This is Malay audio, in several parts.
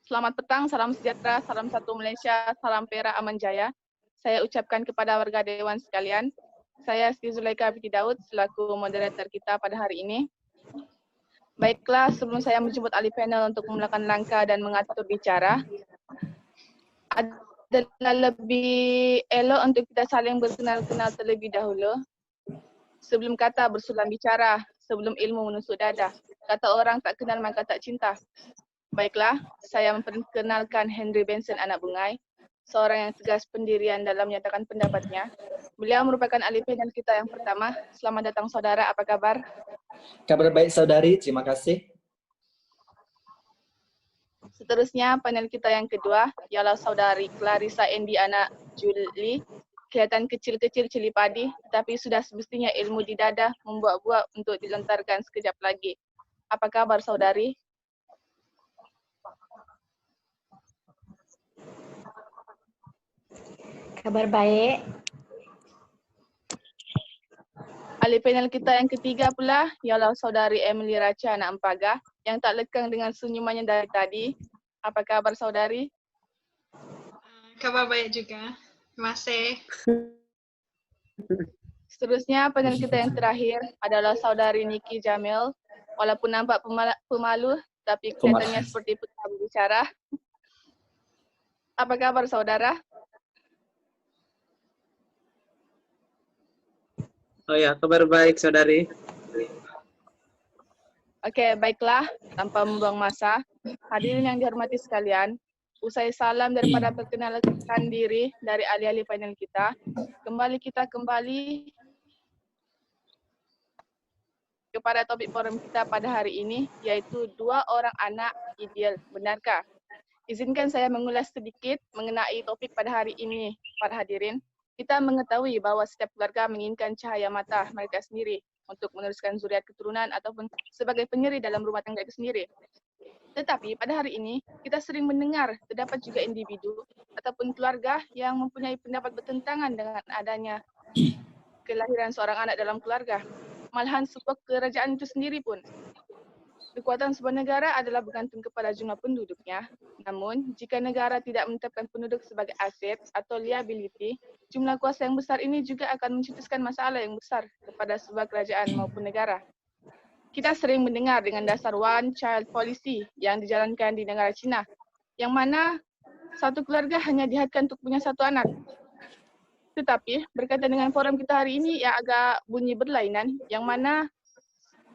Selamat petang, salam sejahtera, salam satu Malaysia, salam Perak Aman Jaya. Saya ucapkan kepada warga Dewan sekalian, saya Siti Zulaika binti Daud selaku moderator kita pada hari ini. Baiklah, sebelum saya menjemput ahli panel untuk memulakan langkah dan mengatur bicara, adalah lebih elok untuk kita saling berkenal-kenal terlebih dahulu. Sebelum kata bersulam bicara, sebelum ilmu menusuk dada. Kata orang tak kenal maka tak cinta. Baiklah, saya memperkenalkan Henry Benson Anak Bungai, seorang yang tegas pendirian dalam menyatakan pendapatnya. Beliau merupakan ahli panel kita yang pertama. Selamat datang saudara, apa kabar? Kabar baik saudari, terima kasih. Seterusnya panel kita yang kedua ialah saudari Clarissa Endi Anak Juli. Kelihatan kecil-kecil cili padi, tetapi sudah semestinya ilmu di dada membuat-buat untuk dilontarkan sekejap lagi. Apa kabar saudari? Kabar baik. Ahli panel kita yang ketiga pula ialah saudari Emily Racha Anak Empaga yang tak lekang dengan senyumannya dari tadi. Apa kabar saudari? Kabar baik juga. Terima kasih. Seterusnya panel kita yang terakhir adalah saudari Niki Jamil. Walaupun nampak pemalu, tapi kelihatannya seperti peta berbicara. Apa kabar saudara? Oh ya, kabar baik saudari. Oke, baiklah. Tanpa membuang masa, hadirin yang dihormati sekalian, usai salam daripada perkenalkan diri dari ahli-ahli panel kita, kita kembali kepada topik forum kita pada hari ini, yaitu 2 orang anak ideal. Benarkah? Izinkan saya mengulas sedikit mengenai topik pada hari ini, para hadirin. Kita mengetahui bahawa setiap keluarga menginginkan cahaya mata mereka sendiri untuk meneruskan zuriat keturunan ataupun sebagai penyeri dalam rumah tangga itu sendiri. Tetapi pada hari ini, kita sering mendengar terdapat juga individu ataupun keluarga yang mempunyai pendapat bertentangan dengan adanya kelahiran seorang anak dalam keluarga. Malahan sebuah kerajaan itu sendiri pun. Kekuatan sebuah negara adalah bergantung kepada jumlah penduduknya. Namun, jika negara tidak menetapkan penduduk sebagai aset atau liability, jumlah kuasa yang besar ini juga akan mencetuskan masalah yang besar kepada sebuah kerajaan maupun negara. Kita sering mendengar dengan dasar one child policy yang dijalankan di negara China, yang mana satu keluarga hanya dihadkan untuk punya satu anak. Tetapi berkaitan dengan forum kita hari ini yang agak bunyi berlainan, yang mana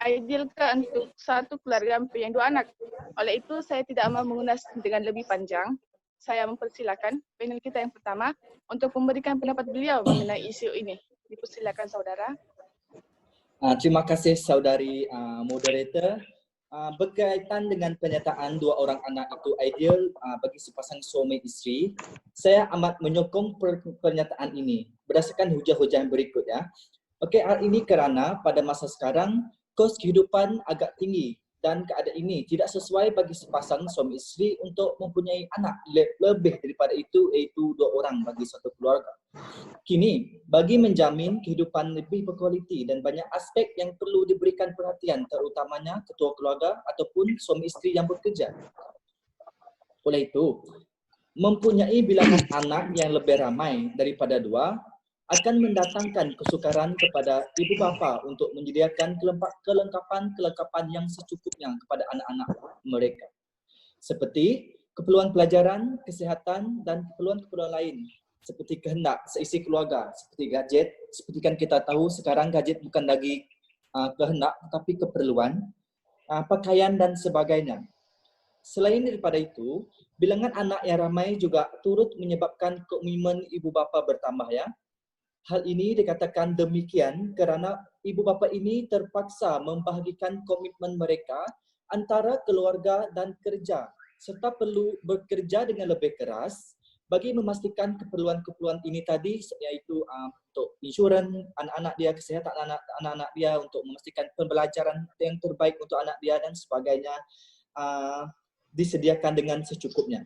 idealkah untuk satu keluarga mempunyai 2 anak. Oleh itu, saya tidak mau mengulas dengan lebih panjang. Saya mempersilakan panel kita yang pertama untuk memberikan pendapat beliau mengenai isu ini. Dipersilakan saudara. Terima kasih saudari moderator. Berkaitan dengan pernyataan 2 orang anak itu ideal bagi sepasang suami isteri, saya amat menyokong pernyataan ini berdasarkan hujah-hujah yang berikut ya. Okey, hal ini kerana pada masa sekarang kos kehidupan agak tinggi dan keadaan ini tidak sesuai bagi sepasang suami isteri untuk mempunyai anak lebih daripada itu, iaitu 2 orang bagi satu keluarga. Kini, bagi menjamin kehidupan lebih berkualiti dan banyak aspek yang perlu diberikan perhatian, terutamanya ketua keluarga ataupun suami isteri yang bekerja. Oleh itu, mempunyai bilangan anak yang lebih ramai daripada 2 akan mendatangkan kesukaran kepada ibu bapa untuk menyediakan kelengkapan yang secukupnya kepada anak-anak mereka. Seperti keperluan pelajaran, kesihatan dan keperluan-keperluan lain. Seperti kehendak seisi keluarga, seperti gadget. Seperti kan kita tahu sekarang gadget bukan lagi kehendak tetapi keperluan, pakaian dan sebagainya. Selain daripada itu, bilangan anak yang ramai juga turut menyebabkan komitmen ibu bapa bertambah ya. Hal ini dikatakan demikian kerana ibu bapa ini terpaksa membahagikan komitmen mereka antara keluarga dan kerja serta perlu bekerja dengan lebih keras bagi memastikan keperluan-keperluan ini tadi, iaitu untuk insurans anak-anak dia, kesihatan anak-anak dia, untuk memastikan pembelajaran yang terbaik untuk anak dia dan sebagainya disediakan dengan secukupnya.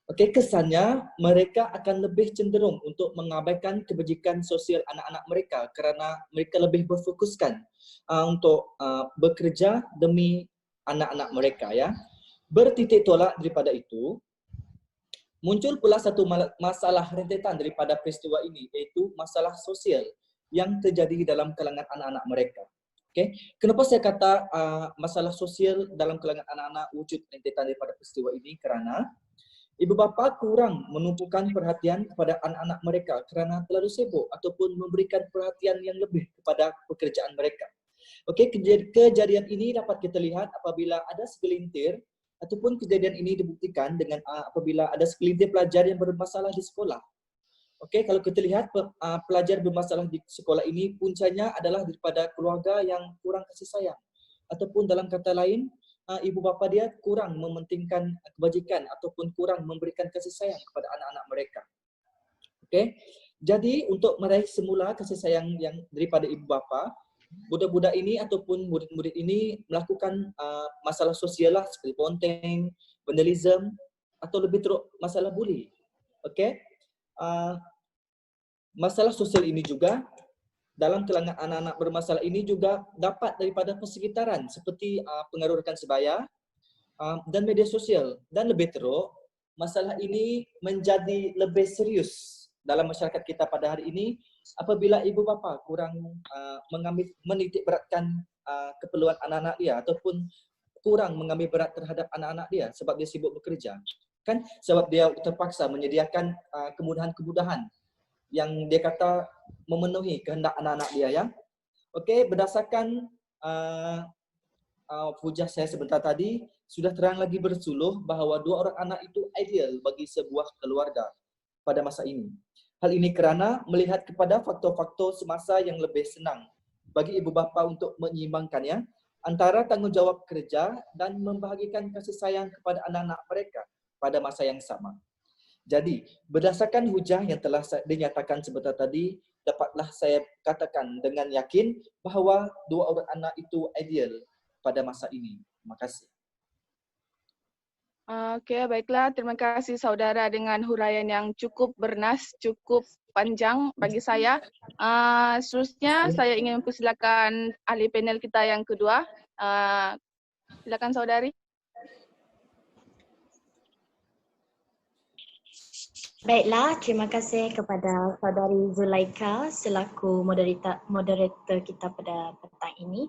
Okey, kesannya mereka akan lebih cenderung untuk mengabaikan kebajikan sosial anak-anak mereka kerana mereka lebih berfokuskan untuk bekerja demi anak-anak mereka ya. Bertitik tolak daripada itu, muncul pula satu masalah rentetan daripada peristiwa ini, iaitu masalah sosial yang terjadi dalam kalangan anak-anak mereka. Okay. Kenapa saya kata masalah sosial dalam kalangan anak-anak wujud rentetan daripada peristiwa ini? Kerana ibu bapa kurang menumpukan perhatian kepada anak-anak mereka kerana terlalu sibuk ataupun memberikan perhatian yang lebih kepada pekerjaan mereka. Okey, kejadian ini dapat kita lihat apabila ada segelintir ataupun kejadian ini dibuktikan dengan apabila ada segelintir pelajar yang bermasalah di sekolah. Okey, kalau kita lihat pelajar bermasalah di sekolah ini puncanya adalah daripada keluarga yang kurang kasih sayang. Ataupun dalam kata lain, ibu bapa dia kurang mementingkan kebajikan ataupun kurang memberikan kasih sayang kepada anak-anak mereka. Okey, jadi untuk meraih semula kasih sayang yang daripada ibu bapa, budak-budak ini ataupun murid-murid ini melakukan masalah sosial lah seperti ponteng, vandalism atau lebih teruk masalah bully. Okey. Masalah sosial ini juga dalam kalangan anak-anak bermasalah ini juga dapat daripada persekitaran seperti pengaruh rekan sebaya dan media sosial, dan lebih teruk masalah ini menjadi lebih serius dalam masyarakat kita pada hari ini apabila ibu bapa kurang menitik beratkan keperluan anak-anak dia ataupun kurang mengambil berat terhadap anak-anak dia sebab dia sibuk bekerja. Kan sebab dia terpaksa menyediakan kemudahan-kemudahan yang dia kata memenuhi kehendak anak-anak dia ya. Okey, berdasarkan hujah saya sebentar tadi sudah terang lagi bersuluh bahawa dua orang anak itu ideal bagi sebuah keluarga pada masa ini. Hal ini kerana melihat kepada faktor-faktor semasa yang lebih senang bagi ibu bapa untuk menyeimbangkannya antara tanggungjawab kerja dan membahagikan kasih sayang kepada anak-anak mereka pada masa yang sama. Jadi, berdasarkan hujah yang telah dinyatakan sebentar tadi, dapatlah saya katakan dengan yakin bahawa dua orang anak itu ideal pada masa ini. Terima kasih. Okey, baiklah. Terima kasih saudara dengan huraian yang cukup bernas, cukup panjang bagi saya. Seterusnya saya ingin mempersilakan ahli panel kita yang kedua. Silakan saudari. Baiklah, terima kasih kepada saudari Zulaika selaku moderator kita pada petang ini.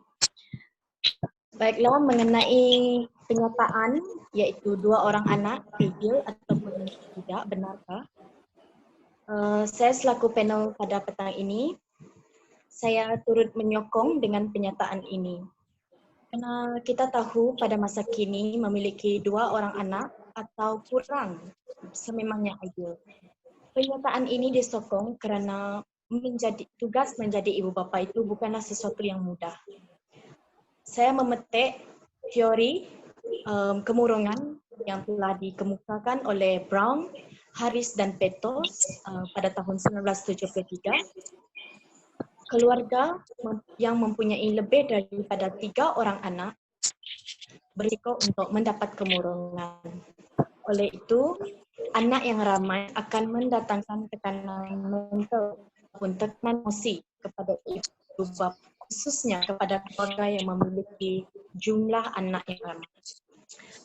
Baiklah, mengenai kenyataan iaitu dua orang anak ideal ataupun tidak, benarkah? Saya selaku panel pada petang ini, saya turut menyokong dengan penyataan ini. Kerana kita tahu pada masa kini memiliki dua orang anak atau kurang sememangnya ideal. Pernyataan ini disokong kerana tugas menjadi ibu bapa itu bukanlah sesuatu yang mudah. Saya memetik teori kemurungan yang telah dikemukakan oleh Brown, Harris dan Petos pada tahun 1973. Keluarga yang mempunyai lebih daripada 3 orang anak berisiko untuk mendapat kemurungan. Oleh itu, anak yang ramai akan mendatangkan tekanan mental ataupun tekanan emosi kepada ibu bapa, khususnya kepada keluarga yang memiliki jumlah anak yang ramai.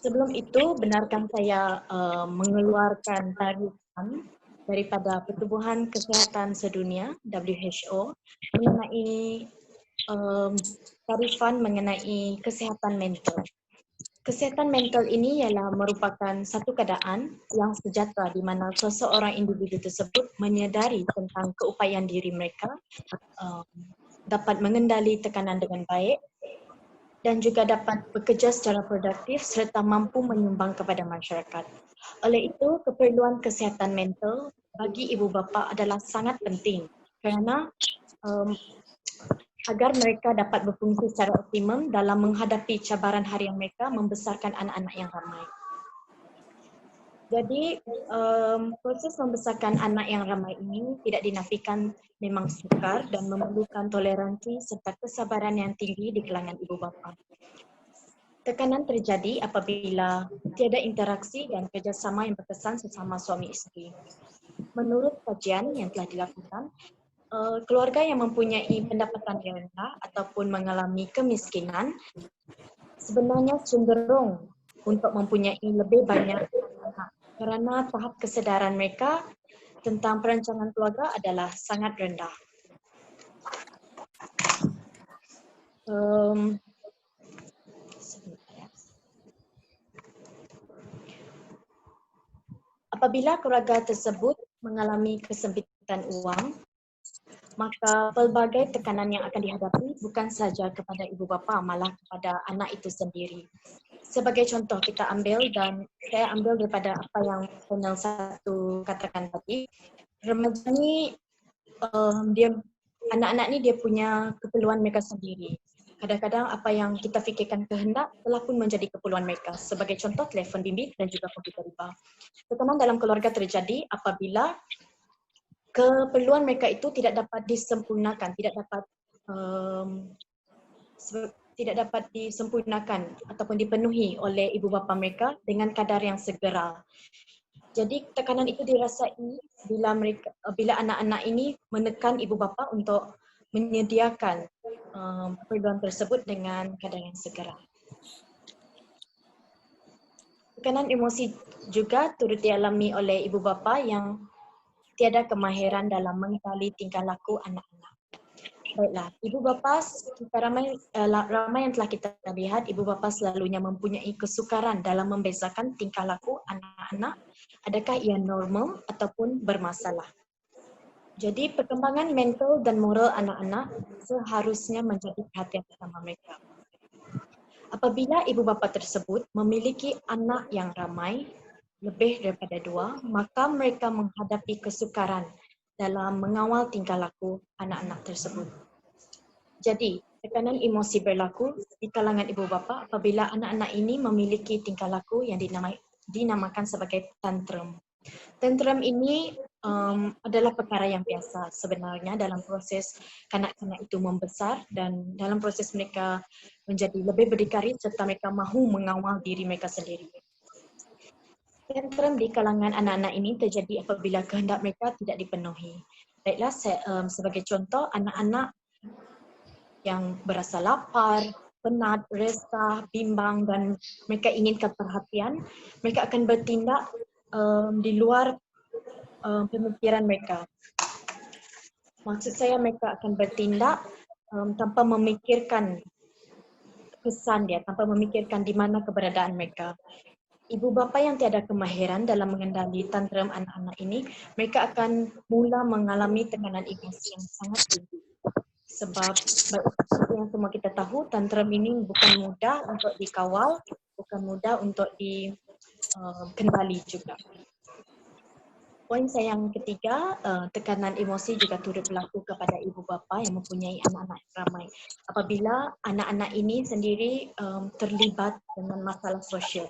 Sebelum itu, benarkah saya mengeluarkan tarikan daripada Pertubuhan Kesihatan Sedunia WHO mengenai tarifan mengenai kesihatan mental. Kesihatan mental ini ialah merupakan satu keadaan yang sejahtera di mana seseorang individu tersebut menyedari tentang keupayaan diri mereka, dapat mengendali tekanan dengan baik dan juga dapat bekerja secara produktif serta mampu menyumbang kepada masyarakat. Oleh itu, keperluan kesihatan mental bagi ibu bapa adalah sangat penting kerana agar mereka dapat berfungsi secara optimum dalam menghadapi cabaran harian mereka membesarkan anak-anak yang ramai. Jadi, proses membesarkan anak yang ramai ini tidak dinafikan memang sukar dan memerlukan toleransi serta kesabaran yang tinggi di kalangan ibu bapa. Tekanan terjadi apabila tiada interaksi dan kerjasama yang berkesan sesama suami isteri. Menurut kajian yang telah dilakukan, keluarga yang mempunyai pendapatan yang rendah ataupun mengalami kemiskinan sebenarnya cenderung untuk mempunyai lebih banyak anak kerana tahap kesedaran mereka tentang perancangan keluarga adalah sangat rendah. Sebentar ya. Apabila keluarga tersebut mengalami kesempitan wang, maka pelbagai tekanan yang akan dihadapi bukan sahaja kepada ibu bapa, malah kepada anak itu sendiri. Sebagai contoh kita ambil, dan saya ambil daripada apa yang panel 1 katakan tadi, remaja ni anak-anak ni dia punya keperluan mereka sendiri. Kadang-kadang apa yang kita fikirkan kehendak telah pun menjadi keperluan mereka. Sebagai contoh, telefon bimbit dan juga komputer riba. Tekanan dalam keluarga terjadi apabila keperluan mereka itu tidak dapat disempurnakan, tidak dapat disempurnakan ataupun dipenuhi oleh ibu bapa mereka dengan kadar yang segera. Jadi tekanan itu dirasai bila anak-anak ini menekan ibu bapa untuk menyediakan keperluan tersebut dengan kadar yang segera. Tekanan emosi juga turut dialami oleh ibu bapa yang tiada kemahiran dalam mengenali tingkah laku anak-anak. Baiklah, ibu bapa, ramai yang telah kita lihat, ibu bapa selalunya mempunyai kesukaran dalam membezakan tingkah laku anak-anak, adakah ia normal ataupun bermasalah. Jadi perkembangan mental dan moral anak-anak seharusnya menjadi perhatian utama mereka. Apabila ibu bapa tersebut memiliki anak yang ramai, lebih daripada 2, maka mereka menghadapi kesukaran dalam mengawal tingkah laku anak-anak tersebut. Jadi, tekanan emosi berlaku di kalangan ibu bapa apabila anak-anak ini memiliki tingkah laku yang dinamakan sebagai tantrum. Tantrum ini adalah perkara yang biasa sebenarnya dalam proses kanak-kanak itu membesar dan dalam proses mereka menjadi lebih berdikari serta mereka mahu mengawal diri mereka sendiri. Tantrum di kalangan anak-anak ini terjadi apabila kehendak mereka tidak dipenuhi. Baiklah, sebagai contoh, anak-anak yang berasa lapar, penat, resah, bimbang dan mereka inginkan perhatian, mereka akan bertindak di luar pemikiran mereka. Maksud saya mereka akan bertindak tanpa memikirkan kesan dia, tanpa memikirkan di mana keberadaan mereka. Ibu bapa yang tiada kemahiran dalam mengendali tantrum anak-anak ini, mereka akan mula mengalami tekanan emosi yang sangat tinggi. Sebab seperti yang semua kita tahu, tantrum ini bukan mudah untuk dikawal, bukan mudah untuk dikendali juga. Poin saya yang ketiga, tekanan emosi juga turut berlaku kepada ibu bapa yang mempunyai anak-anak ramai. Apabila anak-anak ini sendiri terlibat dengan masalah sosial.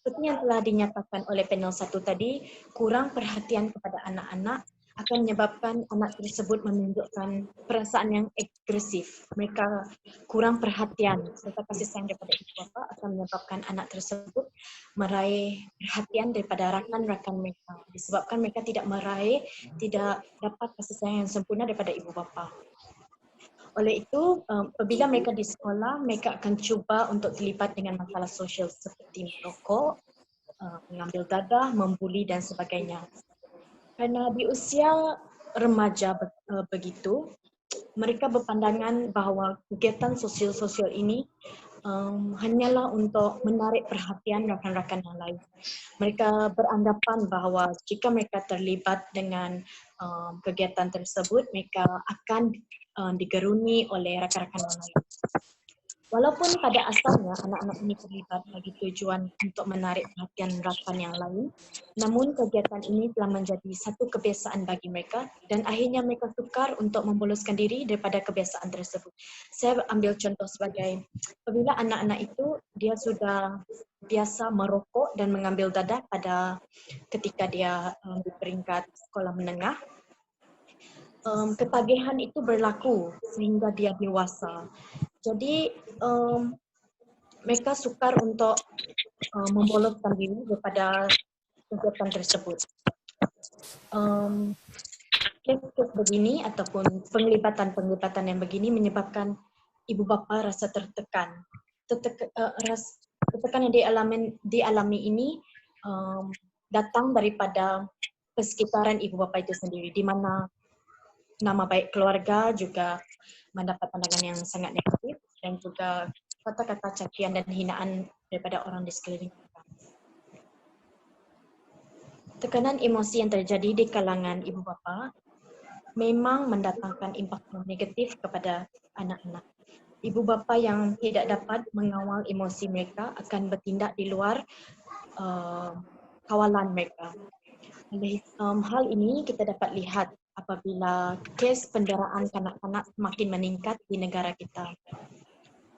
Seperti yang telah dinyatakan oleh panel 1 tadi, kurang perhatian kepada anak-anak akan menyebabkan anak tersebut menunjukkan perasaan yang agresif. Mereka kurang perhatian serta kasih sayang daripada ibu bapa akan menyebabkan anak tersebut meraih perhatian daripada rakan-rakan mereka. Disebabkan mereka tidak dapat kasih sayang yang sempurna daripada ibu bapa. Oleh itu, apabila mereka di sekolah, mereka akan cuba untuk terlibat dengan masalah sosial seperti merokok, mengambil dadah, membuli dan sebagainya. Kerana di usia remaja begitu, mereka berpandangan bahawa kegiatan sosial-sosial ini hanyalah untuk menarik perhatian rakan-rakan yang lain. Mereka beranggapan bahawa jika mereka terlibat dengan kegiatan tersebut, mereka akan digeruni oleh rakan-rakan yang lain. Walaupun pada asalnya anak-anak ini terlibat bagi tujuan untuk menarik perhatian rakan yang lain, namun kegiatan ini telah menjadi satu kebiasaan bagi mereka dan akhirnya mereka sukar untuk memboloskan diri daripada kebiasaan tersebut. Saya ambil contoh sebagai apabila anak-anak itu dia sudah biasa merokok dan mengambil dadah pada ketika dia di peringkat sekolah menengah, ketagihan itu berlaku sehingga dia dewasa. Jadi mereka sukar untuk memboloskan diri daripada kegiatan tersebut. Kes-kes begini ataupun penglibatan yang begini menyebabkan ibu bapa rasa tertekan. Ketekan yang dialami ini datang daripada persekitaran ibu bapa itu sendiri, di mana nama baik keluarga juga mendapat pandangan yang sangat negatif dan juga kata-kata cacian dan hinaan daripada orang di sekeliling mereka. Tekanan emosi yang terjadi di kalangan ibu bapa memang mendatangkan impak yang negatif kepada anak-anak. Ibu bapa yang tidak dapat mengawal emosi mereka akan bertindak di luar kawalan mereka. Hal ini kita dapat lihat apabila kes penderaan kanak-kanak makin meningkat di negara kita.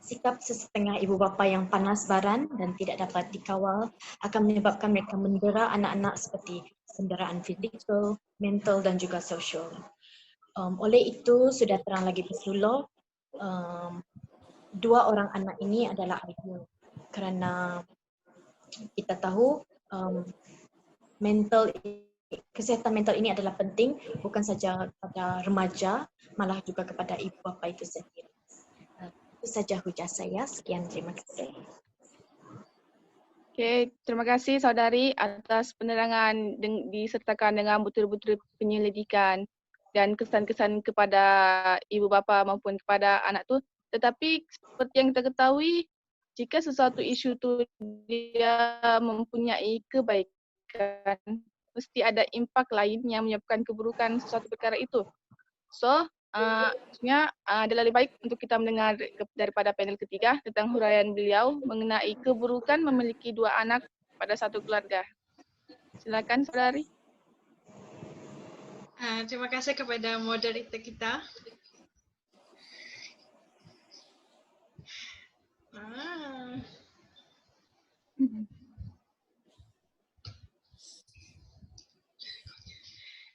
Sikap sesetengah ibu bapa yang panas baran dan tidak dapat dikawal akan menyebabkan mereka mendera anak-anak seperti penderaan fizikal, mental dan juga sosial. Oleh itu, sudah terang lagi bersuluh, dua orang anak ini adalah ideal kerana kita tahu kesihatan mental ini adalah penting bukan saja pada remaja, malah juga kepada ibu bapa itu sendiri. Itu saja hujah saya. Sekian, terima kasih. Okey, terima kasih saudari atas penerangan disertakan dengan betul-betul penyelidikan dan kesan-kesan kepada ibu bapa maupun kepada anak tu. Tetapi seperti yang kita ketahui, jika sesuatu isu tu dia mempunyai kebaikan, mesti ada impak lain yang menyebabkan keburukan sesuatu perkara itu. So, sebenarnya adalah lebih baik untuk kita mendengar daripada panel ketiga tentang huraian beliau mengenai keburukan memiliki dua anak pada satu keluarga. Silakan saudari. Terima kasih kepada moderator kita.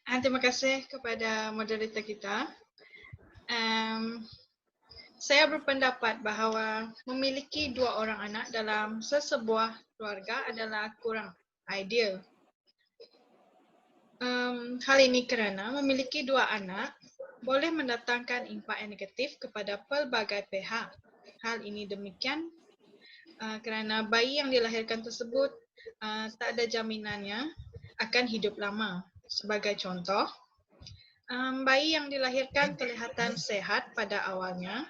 Terima kasih kepada moderator kita. Saya berpendapat bahawa memiliki dua orang anak dalam sesebuah keluarga adalah kurang ideal. Hal ini kerana memiliki dua anak boleh mendatangkan impak yang negatif kepada pelbagai pihak. Hal ini demikian kerana bayi yang dilahirkan tersebut tak ada jaminannya akan hidup lama. Sebagai contoh, bayi yang dilahirkan kelihatan sehat pada awalnya,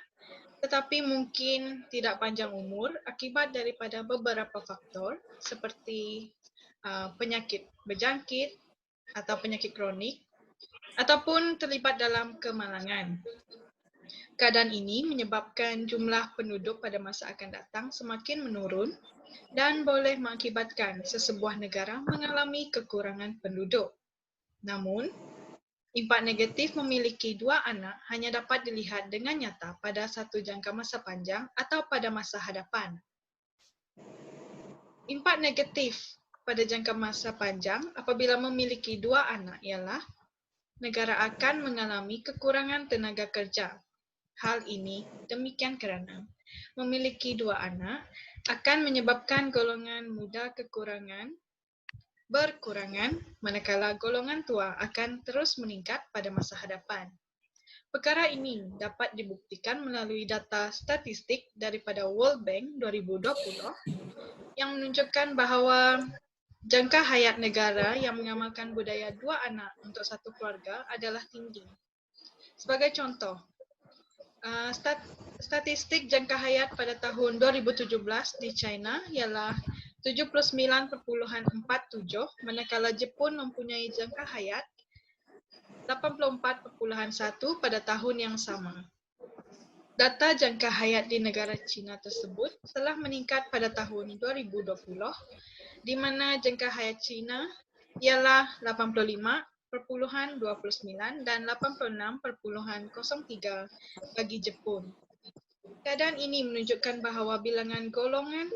tetapi mungkin tidak panjang umur akibat daripada beberapa faktor seperti penyakit berjangkit atau penyakit kronik ataupun terlibat dalam kemalangan. Keadaan ini menyebabkan jumlah penduduk pada masa akan datang semakin menurun dan boleh mengakibatkan sesebuah negara mengalami kekurangan penduduk. Namun, impak negatif memiliki dua anak hanya dapat dilihat dengan nyata pada satu jangka masa panjang atau pada masa hadapan. Impak negatif pada jangka masa panjang apabila memiliki dua anak ialah negara akan mengalami kekurangan tenaga kerja. Hal ini demikian kerana memiliki dua anak akan menyebabkan golongan muda berkurangan, manakala golongan tua akan terus meningkat pada masa hadapan. Perkara ini dapat dibuktikan melalui data statistik daripada World Bank 2020 yang menunjukkan bahawa jangka hayat negara yang mengamalkan budaya dua anak untuk satu keluarga adalah tinggi. Sebagai contoh, statistik jangka hayat pada tahun 2017 di China ialah 79.47, manakala Jepun mempunyai jangka hayat 84.1 pada tahun yang sama. Data jangka hayat di negara China tersebut telah meningkat pada tahun 2020, di mana jangka hayat China ialah 85.29 dan 86.03 bagi Jepun. Keadaan ini menunjukkan bahawa bilangan golongan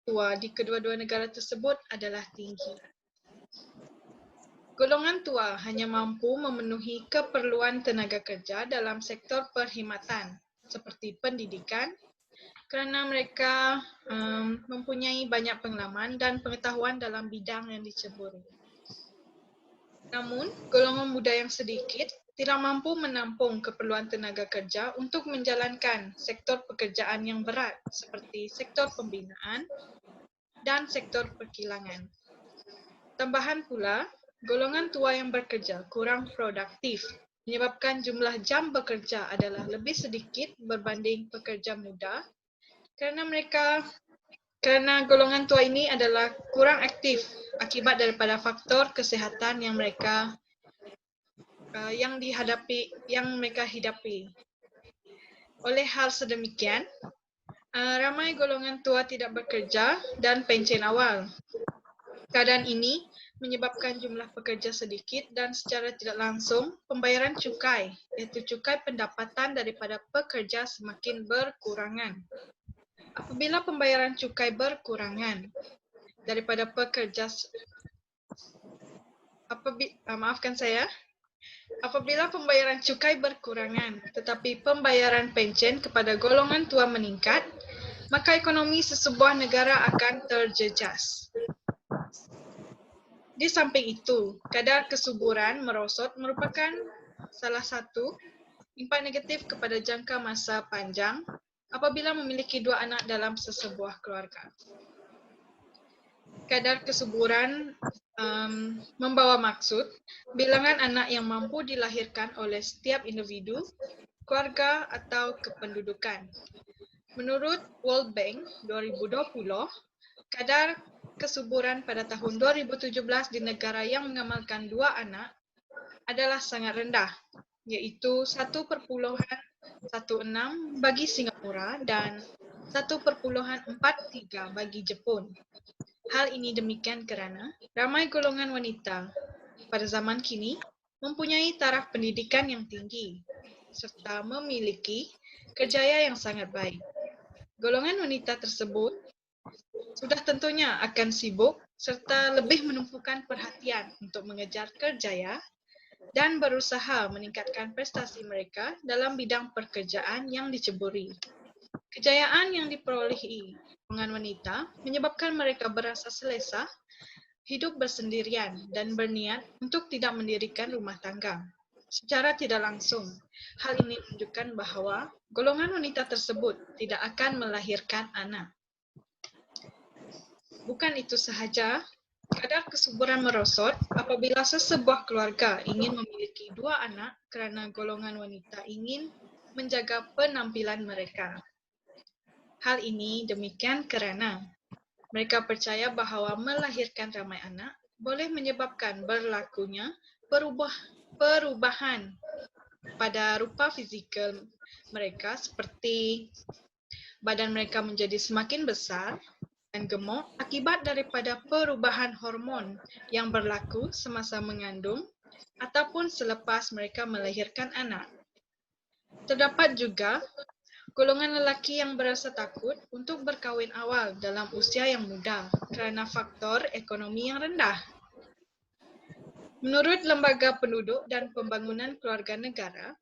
tua di kedua-dua negara tersebut adalah tinggi. Golongan tua hanya mampu memenuhi keperluan tenaga kerja dalam sektor perkhidmatan seperti pendidikan kerana mereka mempunyai banyak pengalaman dan pengetahuan dalam bidang yang diceburi. Namun, golongan muda yang sedikit tidak mampu menampung keperluan tenaga kerja untuk menjalankan sektor pekerjaan yang berat seperti sektor pembinaan dan sektor perkilangan. Tambahan pula, golongan tua yang bekerja kurang produktif menyebabkan jumlah jam bekerja adalah lebih sedikit berbanding pekerja muda kerana golongan tua ini adalah kurang aktif akibat daripada faktor kesihatan yang mereka hadapi. Oleh hal sedemikian, ramai golongan tua tidak bekerja dan pencen awal. Keadaan ini menyebabkan jumlah pekerja sedikit dan secara tidak langsung pembayaran cukai, iaitu cukai pendapatan daripada pekerja semakin berkurangan. Apabila pembayaran cukai berkurangan daripada pekerja Apabila pembayaran cukai berkurangan tetapi pembayaran pencen kepada golongan tua meningkat, maka ekonomi sesebuah negara akan terjejas. Di samping itu, kadar kesuburan merosot merupakan salah satu impak negatif kepada jangka masa panjang apabila memiliki 2 anak dalam sesebuah keluarga. Kadar kesuburan membawa maksud bilangan anak yang mampu dilahirkan oleh setiap individu, keluarga atau kependudukan. Menurut World Bank 2020, kadar kesuburan pada tahun 2017 di negara yang mengamalkan 2 anak adalah sangat rendah, iaitu 1,16 bagi Singapura dan 1,43 bagi Jepun. Hal ini demikian kerana ramai golongan wanita pada zaman kini mempunyai taraf pendidikan yang tinggi serta memiliki kerjaya yang sangat baik. Golongan wanita tersebut sudah tentunya akan sibuk serta lebih menumpukan perhatian untuk mengejar kerjaya dan berusaha meningkatkan prestasi mereka dalam bidang pekerjaan yang diceburi. Kejayaan yang diperolehi golongan wanita menyebabkan mereka berasa selesa, hidup bersendirian dan berniat untuk tidak mendirikan rumah tangga. Secara tidak langsung, hal ini menunjukkan bahawa golongan wanita tersebut tidak akan melahirkan anak. Bukan itu sahaja, kadar kesuburan merosot apabila sesebuah keluarga ingin memiliki 2 anak kerana golongan wanita ingin menjaga penampilan mereka. Hal ini demikian kerana mereka percaya bahawa melahirkan ramai anak boleh menyebabkan berlakunya perubahan pada rupa fizikal mereka seperti badan mereka menjadi semakin besar dan gemuk akibat daripada perubahan hormon yang berlaku semasa mengandung ataupun selepas mereka melahirkan anak. Terdapat juga golongan lelaki yang berasa takut untuk berkahwin awal dalam usia yang muda kerana faktor ekonomi yang rendah. Menurut Lembaga Penduduk dan Pembangunan Keluarga Negara,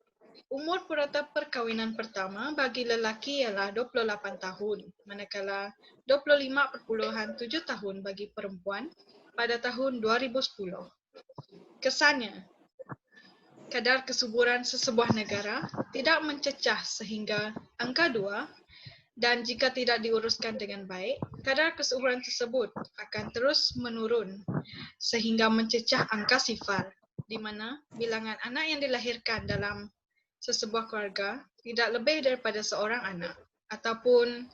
umur purata perkahwinan pertama bagi lelaki ialah 28 tahun, manakala 25.7 tahun bagi perempuan pada tahun 2010. Kesannya, kadar kesuburan sesebuah negara tidak mencecah sehingga angka 2 dan jika tidak diuruskan dengan baik, kadar kesuburan tersebut akan terus menurun sehingga mencecah angka 0, di mana bilangan anak yang dilahirkan dalam sesebuah keluarga tidak lebih daripada seorang anak ataupun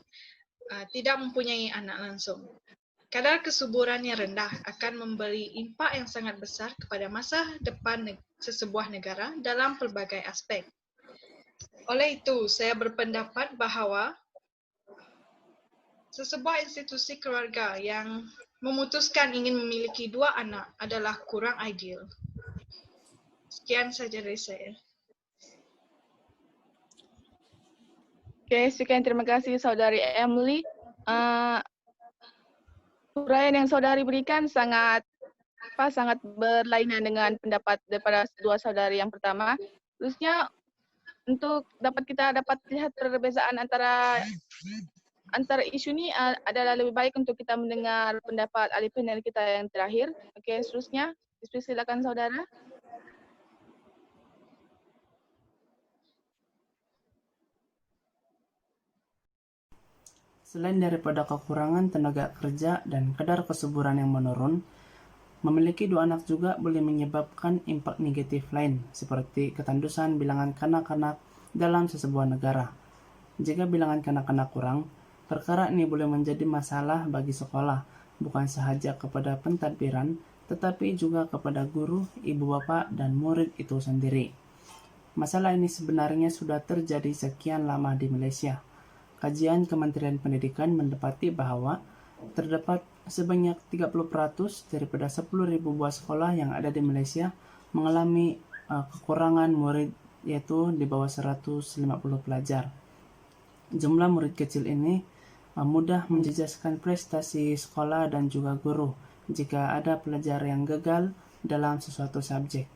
tidak mempunyai anak langsung. Kadar kesuburan yang rendah akan memberi impak yang sangat besar kepada masa depan sesebuah negara dalam pelbagai aspek. Oleh itu, saya berpendapat bahawa sesebuah institusi keluarga yang memutuskan ingin memiliki 2 anak adalah kurang ideal. Sekian saja dari saya. Okey, sekian terima kasih Saudari Emily. Uraian yang saudari berikan sangat berlainan dengan pendapat daripada 2 saudari yang pertama. Terusnya untuk kita dapat lihat perbezaan antara isu ni adalah lebih baik untuk kita mendengar pendapat ahli panel kita yang terakhir. Okey, seterusnya silakan saudara. Selain daripada kekurangan tenaga kerja dan kadar kesuburan yang menurun, memiliki dua anak juga boleh menyebabkan impak negatif lain, seperti ketandusan bilangan kanak-kanak dalam sesebuah negara. Jika bilangan kanak-kanak kurang, perkara ini boleh menjadi masalah bagi sekolah, bukan sahaja kepada pentadbiran, tetapi juga kepada guru, ibu bapa, dan murid itu sendiri. Masalah ini sebenarnya sudah terjadi sekian lama di Malaysia. Kajian Kementerian Pendidikan mendapati bahwa terdapat sebanyak 30% daripada 10.000 buah sekolah yang ada di Malaysia mengalami kekurangan murid, yaitu di bawah 150 pelajar. Jumlah murid kecil ini mudah menjejaskan prestasi sekolah dan juga guru jika ada pelajar yang gagal dalam sesuatu subjek.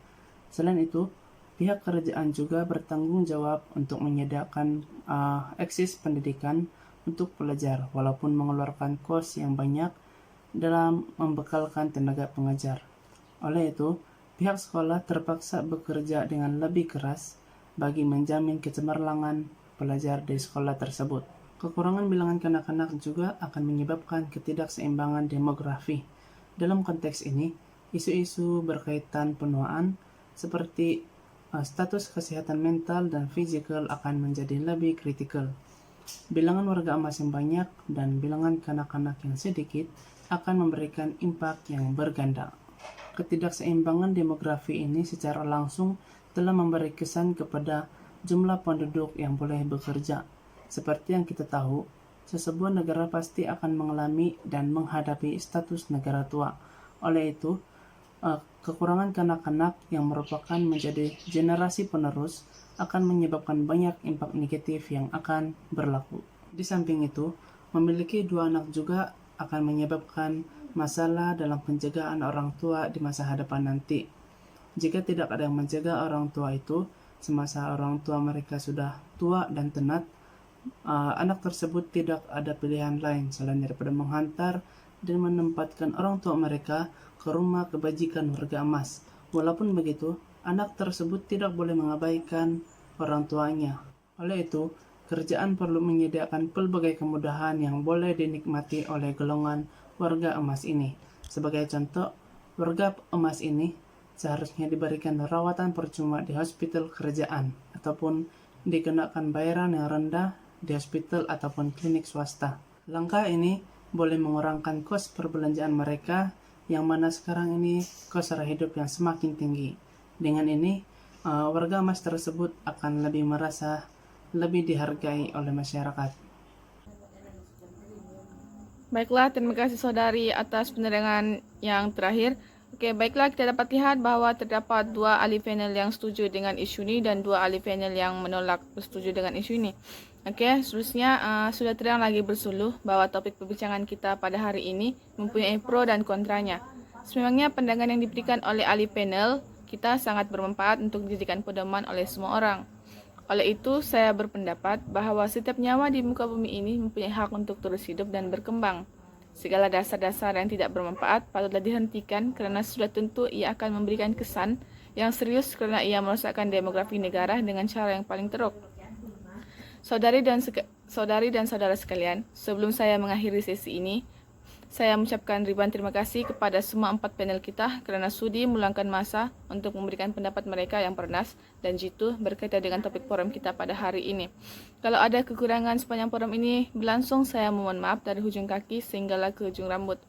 Selain itu, pihak kerajaan juga bertanggung jawab untuk menyediakan akses pendidikan untuk pelajar walaupun mengeluarkan kos yang banyak dalam membekalkan tenaga pengajar. Oleh itu, pihak sekolah terpaksa bekerja dengan lebih keras bagi menjamin kecemerlangan pelajar di sekolah tersebut. Kekurangan bilangan kanak-kanak juga akan menyebabkan ketidakseimbangan demografi. Dalam konteks ini, isu-isu berkaitan penuaan seperti status kesehatan mental dan fisikal akan menjadi lebih kritikal. Bilangan warga emas yang banyak dan bilangan kanak-kanak yang sedikit akan memberikan impak yang berganda. Ketidakseimbangan demografi ini secara langsung telah memberi kesan kepada jumlah penduduk yang boleh bekerja. Seperti yang kita tahu, sesebuah negara pasti akan mengalami dan menghadapi status negara tua. Oleh itu, kekurangan kanak-kanak yang merupakan menjadi generasi penerus akan menyebabkan banyak impak negatif yang akan berlaku. Di samping itu, memiliki dua anak juga akan menyebabkan masalah dalam penjagaan orang tua di masa hadapan nanti. Jika tidak ada yang menjaga orang tua itu, semasa orang tua mereka sudah tua dan tenat, anak tersebut tidak ada pilihan lain selain daripada menghantar dan menempatkan orang tua mereka ke rumah kebajikan warga emas. Walaupun begitu, anak tersebut tidak boleh mengabaikan orang tuanya. Oleh itu, kerajaan perlu menyediakan pelbagai kemudahan yang boleh dinikmati oleh golongan warga emas ini. Sebagai contoh, warga emas ini seharusnya diberikan rawatan percuma di hospital kerajaan ataupun dikenakan bayaran yang rendah di hospital ataupun klinik swasta. Langkah ini boleh mengurangkan kos perbelanjaan mereka yang mana sekarang ini kos sara hidup yang semakin tinggi. Dengan ini, warga emas tersebut akan lebih merasa lebih dihargai oleh masyarakat. Baiklah, terima kasih saudari atas penerangan yang terakhir. Oke, baiklah, kita dapat lihat bahwa terdapat dua ahli panel yang setuju dengan isu ini dan dua ahli panel yang menolak bersetuju dengan isu ini. Oke, seterusnya sudah terang lagi bersuluh bahwa topik perbincangan kita pada hari ini mempunyai pro dan kontranya. Sememangnya pandangan yang diberikan oleh ahli panel kita sangat bermanfaat untuk dijadikan pedoman oleh semua orang. Oleh itu, saya berpendapat bahwa setiap nyawa di muka bumi ini mempunyai hak untuk terus hidup dan berkembang. Segala dasar-dasar yang tidak bermanfaat patutlah dihentikan kerana sudah tentu ia akan memberikan kesan yang serius kerana ia merosakkan demografi negara dengan cara yang paling teruk. Saudari dan saudara sekalian, sebelum saya mengakhiri sesi ini, saya mengucapkan ribuan terima kasih kepada semua 4 panel kita kerana sudi meluangkan masa untuk memberikan pendapat mereka yang bernas dan jitu berkaitan dengan topik forum kita pada hari ini. Kalau ada kekurangan sepanjang forum ini berlangsung, saya mohon maaf dari hujung kaki sehinggalah ke hujung rambut.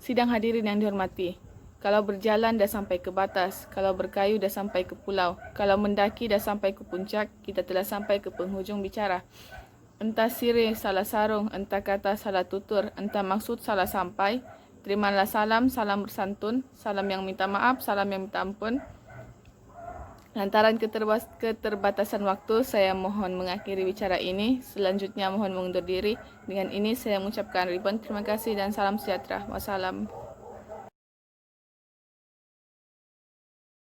Sidang hadirin yang dihormati, kalau berjalan dah sampai ke batas, kalau berkayu dah sampai ke pulau, kalau mendaki dah sampai ke puncak, kita telah sampai ke penghujung bicara. Entah sirih salah sarung, entah kata salah tutur, entah maksud salah sampai. Terimalah salam, salam bersantun, salam yang minta maaf, salam yang minta ampun. Lantaran keterbatasan waktu, saya mohon mengakhiri bicara ini. Selanjutnya mohon mengundur diri. Dengan ini saya mengucapkan ribuan terima kasih dan salam sejahtera. Wassalam.